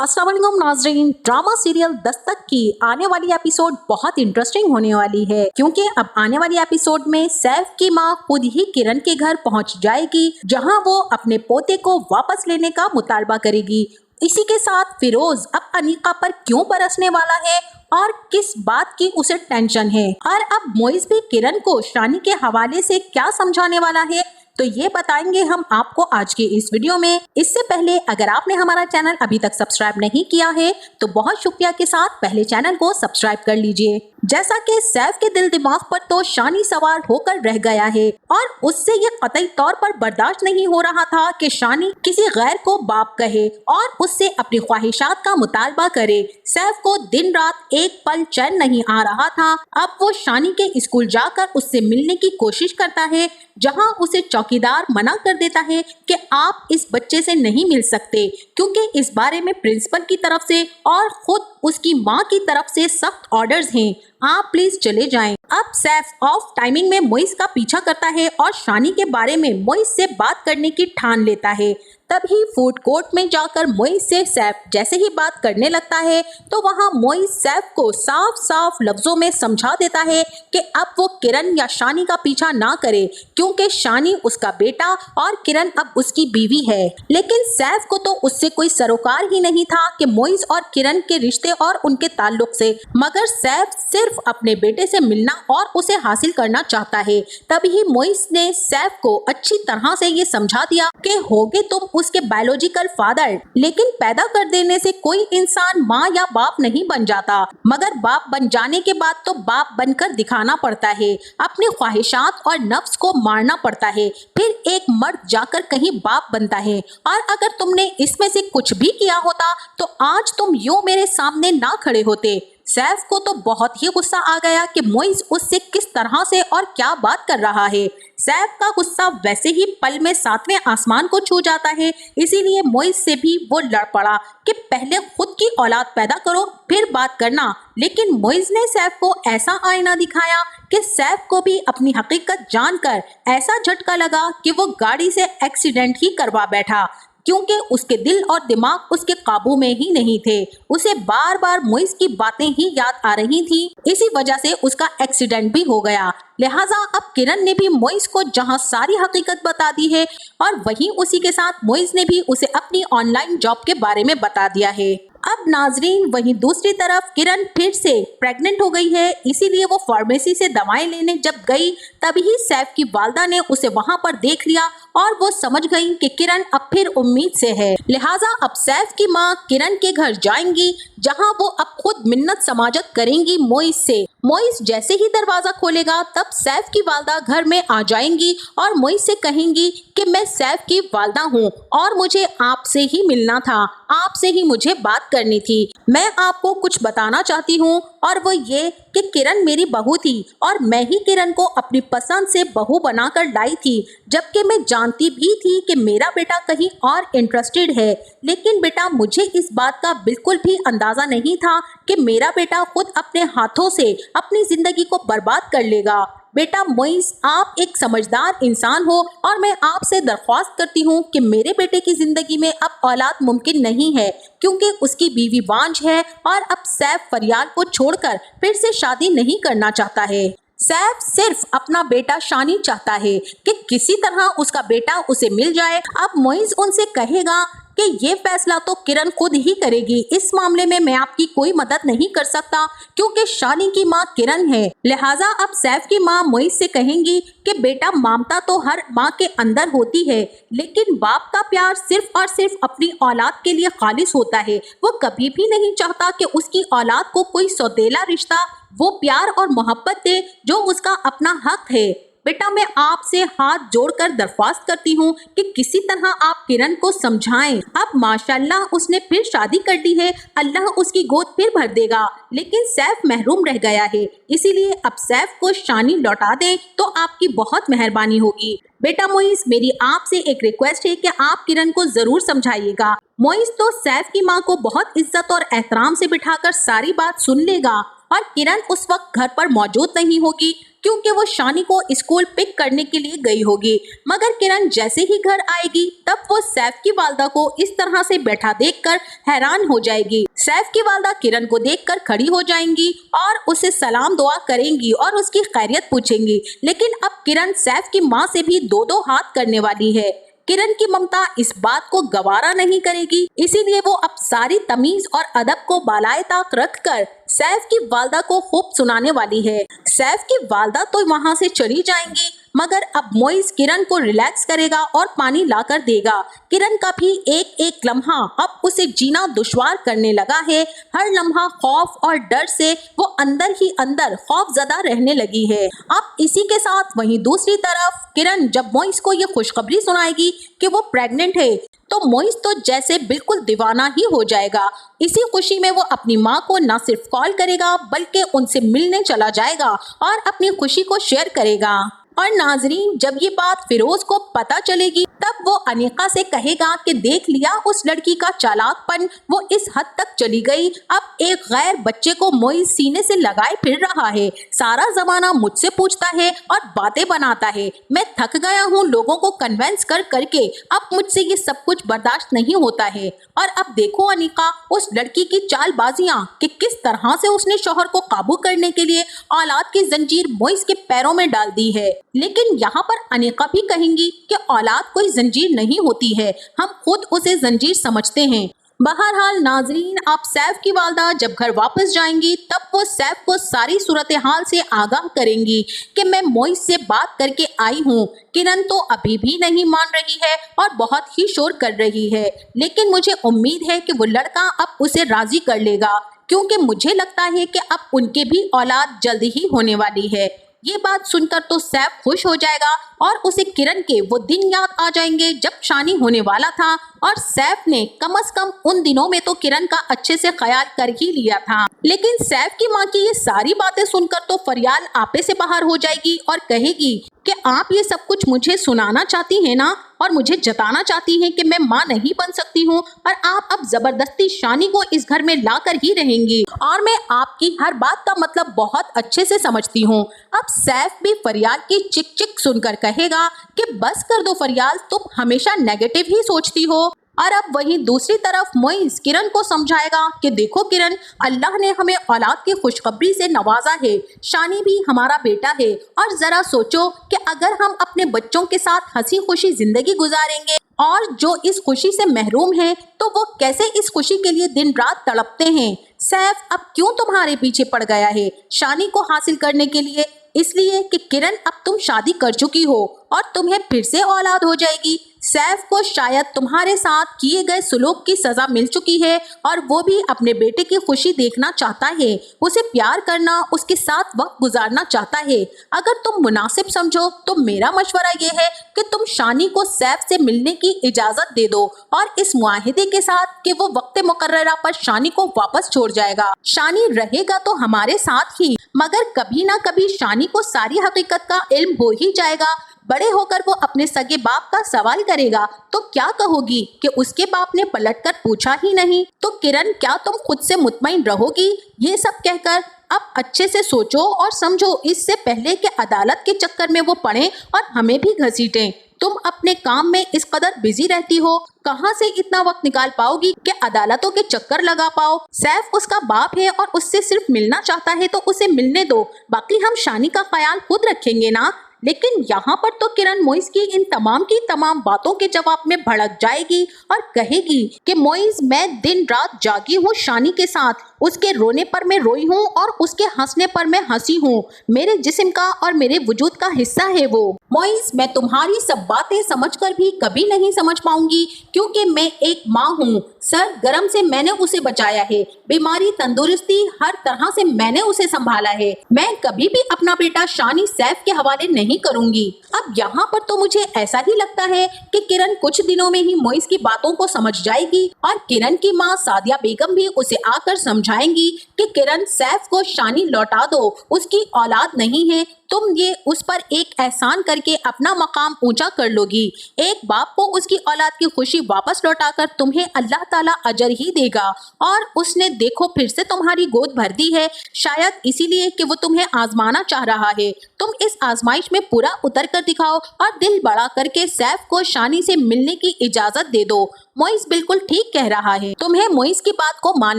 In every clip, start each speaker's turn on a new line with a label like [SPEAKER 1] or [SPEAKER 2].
[SPEAKER 1] अस्सलाम वालेकुम नाज़रीन, ड्रामा सीरियल दस्तक की आने वाली एपिसोड बहुत इंटरेस्टिंग होने वाली है क्योंकि अब आने वाली एपिसोड में सैफ की मां खुद ही किरण के घर पहुंच जाएगी जहां वो अपने पोते को वापस लेने का मुतालबा करेगी। इसी के साथ फिरोज अब अनीका पर क्यों बरसने वाला है और किस बात की उसे टेंशन है, और अब मोइज भी किरण को शानी के हवाले से क्या समझाने वाला है, तो ये बताएंगे हम आपको आज के इस वीडियो में। इससे पहले अगर आपने हमारा चैनल अभी तक सब्सक्राइब नहीं किया है तो बहुत शुक्रिया के साथ पहले चैनल को सब्सक्राइब कर लीजिए। जैसा कि सैफ के दिल दिमाग पर तो शानी सवार होकर रह गया है और उससे ये कतई तौर पर बर्दाश्त नहीं हो रहा था कि शानी किसी गैर को बाप कहे और उससे अपनी ख्वाहिशात का मुतालबा करे। सैफ को दिन रात एक पल चैन नहीं आ रहा था। अब वो शानी के स्कूल जाकर उससे मिलने की कोशिश करता है जहां उसे चौकीदार मना कर देता है कि आप इस बच्चे से नहीं मिल सकते क्योंकि इस बारे में प्रिंसिपल की तरफ से और खुद उसकी मां की तरफ से सख्त ऑर्डर्स हैं, आप प्लीज चले जाएं। अब सैफ ऑफ टाइमिंग में मोइज का पीछा करता है और शानी के बारे में मोइज से बात करने की ठान लेता है। तभी फूड कोर्ट में जाकर मोइज से सैफ जैसे ही बात करने लगता है तो वहां मोइज सैफ को साफ साफ लफ्जों में समझा देता है कि अब वो किरण या शानी का पीछा ना करे क्योंकि शानी उसका बेटा और किरण अब उसकी बीवी है। लेकिन सैफ को तो उससे कोई सरोकार ही नहीं था कि मोइज और किरण के रिश्ते और उनके ताल्लुक से, मगर सैफ सिर्फ अपने बेटे से मिलना और उसे हासिल करना चाहता है। तभी मोइज ने सैफ को अच्छी तरह से ये समझा दिया कि होगे तुम उसके बायोलॉजिकल फादर, लेकिन पैदा कर देने से कोई इंसान माँ या बाप नहीं बन जाता, मगर बाप बन जाने के बाद तो बाप बनकर दिखाना पड़ता है, अपनी ख्वाहिशात और नफ्स को मारना पड़ता है, फिर एक मर्द जाकर कहीं बाप बनता है। और अगर तुमने इसमें से कुछ भी किया होता तो आज तुम यूं मेरे सामने ना खड़े होते। सैफ को तो बहुत ही गुस्सा आ गया कि मोइज उससे किस तरह से और क्या बात कर रहा है। सैफ का गुस्सा वैसे ही पल में सातवें आसमान को छू जाता है, इसीलिए मोइज से भी वो लड़ पड़ा कि पहले खुद की औलाद पैदा करो फिर बात करना। लेकिन मोइज ने सैफ को ऐसा आईना दिखाया कि सैफ को भी अपनी हकीकत जानकर ऐसा झटका लगा कि वो गाड़ी से एक्सीडेंट ही करवा बैठा क्योंकि उसके दिल और दिमाग उसके काबू में ही नहीं थे। उसे बार बार मोइज की बातें ही याद आ रही थी, इसी वजह से उसका एक्सीडेंट भी हो गया। लिहाजा अब किरण ने भी मोइज को जहां सारी हकीकत बता दी है और वहीं उसी के साथ मोइज ने भी उसे अपनी ऑनलाइन जॉब के बारे में बता दिया है। अब नाजरीन वहीं दूसरी तरफ किरण फिर से प्रेग्नेंट हो गई है, इसीलिए वो फार्मेसी से दवाएं लेने जब गई तभी सैफ की वालदा ने उसे वहां पर देख लिया और वो समझ गई कि किरण अब फिर उम्मीद से है। लिहाजा अब सैफ की मां किरण के घर जाएंगी जहां वो अब खुद मिन्नत समाजत करेंगी मोइज से। मोइज जैसे ही दरवाजा खोलेगा तब सैफ की वालदा घर में आ जाएंगी और मोइज से कहेंगी कि मैं सैफ की वालदा हूँ और मुझे आपसे ही मिलना था, आपसे ही मुझे बात करनी थी। मैं आपको कुछ बताना चाहती हूँ और वो ये कि किरण मेरी बहू थी और मैं ही किरण को अपनी पसंद से बहू बनाकर लाई थी, जबकि मैं जानती भी थी कि मेरा बेटा कहीं और इंटरेस्टेड है। लेकिन बेटा मुझे इस बात का बिल्कुल भी अंदाजा नहीं था कि मेरा बेटा खुद अपने हाथों से अपनी जिंदगी को बर्बाद कर लेगा। बेटा मोइज आप एक समझदार इंसान हो और मैं आपसे दरख्वास्त करती हूँ कि मेरे बेटे की जिंदगी में अब औलाद मुमकिन नहीं है क्योंकि उसकी बीवी बांझ है और अब सैफ फरियाद को छोड़कर फिर से शादी नहीं करना चाहता है। सैफ सिर्फ अपना बेटा शानी चाहता है कि किसी तरह उसका बेटा उसे मिल जाए। अब मोइज उनसे कहेगा कि ये फैसला तो किरण खुद ही करेगी, इस मामले में मैं आपकी कोई मदद नहीं कर सकता क्योंकि शानी की मां किरण है। लिहाजा अब सैफ की मां मोइज से कहेंगी कि बेटा ममता तो हर मां के अंदर होती है, लेकिन बाप का प्यार सिर्फ और सिर्फ अपनी औलाद के लिए खालिस होता है। वो कभी भी नहीं चाहता कि उसकी औलाद को कोई सौतेला रिश्ता वो प्यार और मोहब्बत दे जो उसका अपना हक है। बेटा मैं आपसे हाथ जोड़कर दरख्वास्त करती हूँ कि किसी तरह आप किरण को समझाएं। अब माशाल्लाह उसने फिर शादी कर ली है, अल्लाह उसकी गोद फिर भर देगा, लेकिन सैफ महरूम रह गया है, इसीलिए अब सैफ को शानी लौटा दें तो आपकी बहुत मेहरबानी होगी। बेटा मोइज मेरी आपसे एक रिक्वेस्ट है कि आप किरण को जरूर समझाइएगा। मोइज तो सैफ की माँ को बहुत इज्जत और एहतराम से बिठाकर सारी बात सुन लेगा और किरण उस वक्त घर पर मौजूद नहीं होगी। क्योंकि वो शानी को स्कूल पिक करने के लिए गई होगी। मगर किरण जैसे ही घर आएगी तब वो सैफ की वालदा को इस तरह से बैठा देखकर हैरान हो जाएगी। सैफ की वालदा किरण को देखकर खड़ी हो जाएंगी और उसे सलाम दुआ करेंगी और उसकी खैरियत पूछेंगी। लेकिन अब किरण सैफ की माँ से भी दो दो हाथ करने वाली है। किरण की ममता इस बात को गवारा नहीं करेगी, इसीलिए वो अब सारी तमीज और अदब को बालाए ताक रखकर सैफ की वालदा को खूब सुनाने वाली है। सैफ की वालदा तो वहां से चली जाएंगी, मगर अब मोइज किरण को रिलैक्स करेगा और पानी लाकर देगा। किरण का भी एक एक लम्हा अब उसे जीना दुश्वार करने लगा है। हर लम्हा खौफ और डर से वो अंदर ही अंदर खौफजदा रहने लगी है। अब इसी के साथ वहीं दूसरी तरफ किरण जब मोइज को ये खुशखबरी सुनाएगी कि वो प्रेग्नेंट है तो मोइज तो जैसे बिल्कुल दीवाना ही हो जाएगा। इसी खुशी में वो अपनी माँ को न सिर्फ कॉल करेगा बल्कि उनसे मिलने चला जाएगा और अपनी खुशी को शेयर करेगा। और नाजरीन, जब ये बात फिरोज को पता चलेगी तब वो अनीका से कहेगा कि देख लिया उस लड़की का चालाकपन, वो इस हद तक चली गई। अब एक गैर बच्चे को मोइज सीने से लगाए फिर रहा है, सारा जमाना मुझसे पूछता है और बातें बनाता है। मैं थक गया हूँ लोगों को कन्वेंस कर करके, अब मुझसे ये सब कुछ बर्दाश्त नहीं होता है। और अब देखो अनीका, उस लड़की की चालबाजियां कि किस तरह से उसने शौहर को काबू करने के लिए औलाद की जंजीर मोइज के पैरों में डाल दी है। लेकिन यहाँ पर अनीका भी कहेंगी कि औलाद कोई जंजीर नहीं होती है, हम खुद उसे जंजीर समझते हैं। बहरहाल नाजरीन, आप सैफ की वालदा जब घर वापस जाएंगी तब वो सैफ को सारी सूरत हाल से आगाह करेंगी कि मैं मोइज से बात करके आई हूँ। किरण तो अभी भी नहीं मान रही है और बहुत ही शोर कर रही है, लेकिन मुझे उम्मीद है कि वो लड़का अब उसे राजी कर लेगा, क्योंकि मुझे लगता है कि अब उनके भी औलाद जल्द ही होने वाली है। ये बात सुनकर तो सैफ खुश हो जाएगा और उसे किरण के वो दिन याद आ जाएंगे जब शानी होने वाला था और सैफ ने कम से कम उन दिनों में तो किरण का अच्छे से ख्याल कर ही लिया था। लेकिन सैफ की माँ की ये सारी बातें सुनकर तो फरियाल आपे से बाहर हो जाएगी और कहेगी कि आप ये सब कुछ मुझे सुनाना चाहती हैं ना, और मुझे जताना चाहती हैं कि मैं माँ नहीं बन सकती हूँ और आप अब जबरदस्ती शानी को इस घर में लाकर ही रहेंगी, और मैं आपकी हर बात का मतलब बहुत अच्छे से समझती हूँ। अब सैफ भी फरियाल की चिक चिक सुनकर कहेगा कि बस कर दो फरियाल, तुम हमेशा नेगेटिव ही सोचती हो। और अब वहीं दूसरी तरफ मोइज किरण को समझाएगा कि देखो किरण, अल्लाह ने हमें औलाद की खुशखबरी से नवाजा है, शानी भी हमारा बेटा है, और जरा सोचो कि अगर हम अपने बच्चों के साथ हंसी खुशी जिंदगी गुजारेंगे और जो इस खुशी से महरूम हैं तो वो कैसे इस खुशी के लिए दिन रात तड़पते हैं। सैफ अब क्यों तुम्हारे पीछे पड़ गया है शानी को हासिल करने के लिए? इसलिए कि किरण अब तुम शादी कर चुकी हो और तुम्हें फिर से औलाद हो जाएगी। सैफ को शायद तुम्हारे साथ किए गए सुलूक की सजा मिल चुकी है और वो भी अपने बेटे की खुशी देखना चाहता है, उसे प्यार करना, उसके साथ वक्त गुजारना चाहता है। अगर तुम मुनासिब समझो तो मेरा मशवरा ये है कि तुम शानी को सैफ से मिलने की इजाजत दे दो और इस मुआहिदे के साथ कि वो वक्त मुकर्ररा पर शानी को वापस छोड़ जाएगा। शानी रहेगा तो हमारे साथ ही, मगर कभी ना कभी शानी को सारी हकीकत का इल्म हो ही जाएगा। बड़े होकर वो अपने सगे बाप का सवाल करेगा तो क्या कहोगी कि उसके बाप ने पलटकर पूछा ही नहीं? तो किरण, क्या तुम खुद से मुतमईन रहोगी? ये सब कहकर अब अच्छे से सोचो और समझो, इससे पहले कि अदालत के चक्कर में वो पड़े और हमें भी घसीटें। तुम अपने काम में इस कदर बिजी रहती हो, कहाँ से इतना वक्त निकाल पाओगी कि अदालतों के चक्कर लगा पाओ? सैफ उसका बाप है और उससे सिर्फ मिलना चाहता है तो उसे मिलने दो, बाकी हम शानी का ख्याल खुद रखेंगे ना। लेकिन यहाँ पर तो किरण मोइज की इन तमाम की तमाम बातों के जवाब में भड़क जाएगी और कहेगी कि मोइज, मैं दिन रात जागी हूँ शानी के साथ, उसके रोने पर मैं रोई हूँ और उसके हंसने पर मैं हंसी हूँ, मेरे जिस्म का और मेरे वजूद का हिस्सा है वो। मोइज, मैं तुम्हारी सब बातें समझकर भी कभी नहीं समझ पाऊंगी, क्योंकि मैं एक माँ हूँ। सर गरम से मैंने उसे बचाया है, बीमारी तंदुरुस्ती हर तरह से मैंने उसे संभाला है। मैं कभी भी अपना बेटा शानी सैफ के हवाले नहीं करूंगी। अब यहाँ पर तो मुझे ऐसा ही लगता है कि किरण कुछ दिनों में ही मोइज की बातों को समझ जाएगी और किरण की माँ सादिया बेगम भी उसे आकर समझाएंगी कि किरण, सैफ को शानी लौटा दो, उसकी औलाद नहीं है, तुम ये उस पर एक एहसान करके अपना मकाम ऊंचा कर लोगी। एक बाप को उसकी औलाद की खुशी वापस लौटाकर तुम्हें अल्लाह ताला अजर ही देगा। और उसने देखो फिर से तुम्हारी गोद भर दी है, शायद इसीलिए कि वो तुम्हें आजमाना चाह रहा है। तुम इस आजमाइश में पूरा उतर कर दिखाओ और दिल बड़ा करके सैफ को शानी से मिलने की इजाजत दे दो। मोइस बिल्कुल ठीक कह रहा है, तुम्हें मोइस की बात को मान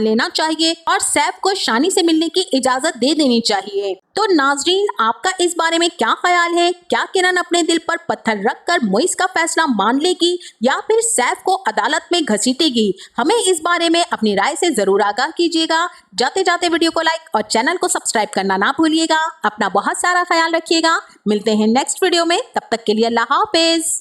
[SPEAKER 1] लेना चाहिए और सैफ को शानी से मिलने की इजाजत दे देनी चाहिए। तो नाजरीन, आपका इस बारे में क्या ख्याल है? क्या किरण अपने दिल पर पत्थर रखकर मोइस का फैसला मान लेगी या फिर सैफ को अदालत में घसीटेगी? हमें इस बारे में अपनी राय से जरूर आगाह कीजिएगा। जाते जाते वीडियो को लाइक और चैनल को सब्सक्राइब करना ना भूलिएगा। अपना बहुत सारा ख्याल रखिएगा। मिलते हैं नेक्स्ट वीडियो में, तब तक के लिए अल्लाह हाफिज।